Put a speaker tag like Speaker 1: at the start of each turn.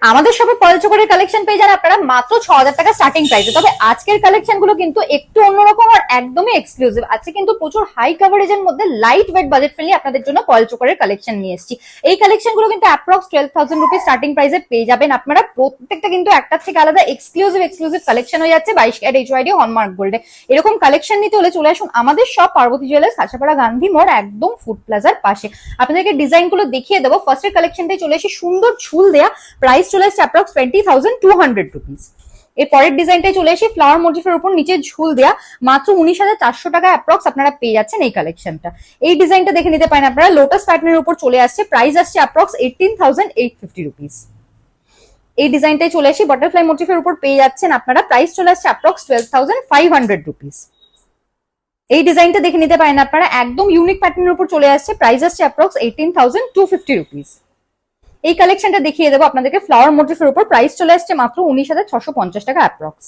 Speaker 1: আমাদের শপে পঞ্চকোটের কালেকশন পেয়ে যান আপনারা মাত্র ৬,০০০ টাকা স্টার্টিং প্রাইসে। তবে আজকের কালেকশন গুলো কিন্তু একটু অন্যরকম আর একদমই এক্সক্লুসিভ। আজকে কিন্তু প্রচুর হাই কভারেজের মধ্যে লাইট ওয়েট বাজেট ফ্রেন্ডলি আপনাদের জন্য পঞ্চকোটের কালেকশন নিয়ে এসেছি। এই কালেকশন গুলো কিন্তু অ্যাপ্রক্স 12,000 রুপিস স্টার্টিং প্রাইসে পেয়ে যাবেন আপনারা। প্রত্যেকটা কিন্তু একটার থেকে আলাদা এক্সক্লুসিভ কালেকশন হয়ে যাচ্ছে 22 ক্যারেট এইচওআইডি হলমার্ক গোল্ডে। এরকম কালেকশন নিতে হলে চলে আসুন আমাদের শপ পার্বতী জুয়েলার্স, খাসাপাড়া গান্ধী মোড়, একদম ফুড প্লাজার পাশে। আপনাদেরকে ডিজাইন গুলো দেখিয়ে দেবো। ফার্স্টের কালেকশনটাই চলে আসি সুন্দর ঝুল দেয়া, প্রাইস চলে আসছে অ্যাপ্রক্স 20,200 রুপিস। এর পরের ডিজাইনটাই চলে আসি ফ্লাওয়ার মোটিফের উপর নিচে ঝুল দেয়া, মাত্র 19,400 টাকা অ্যাপ্রক্স আপনারা পেয়ে যাচ্ছেন এই কালেকশনটা। এই ডিজাইনটা দেখে নিতে পারেন আপনারা, লোটাস প্যাটার্নের উপর চলে আসছে, প্রাইস আসছে অ্যাপ্রক্স 18,850 রুপিস। এই ডিজাইনটাই চলে আসি বাটারফ্লাই মোটিফের উপর পেয়ে যাচ্ছেন আপনারা, প্রাইস চলে আসছে অ্যাপ্রক্স 12,500 রুপিস। এই ডিজাইনটা দেখে নিতে পারেন আপনারা, একদম ইউনিক প্যাটার্নের উপর চলে আসছে, প্রাইস আসছে অ্যাপ্রক্স 18,250 রুপিস। এই কালেকশনটা দেখিয়ে দেবো আপনাদেরকে ফ্লাওয়ার মোটিফের উপর, প্রাইস চলে আসছে মাত্র 19,650 টাকা অ্যাপ্রক্স।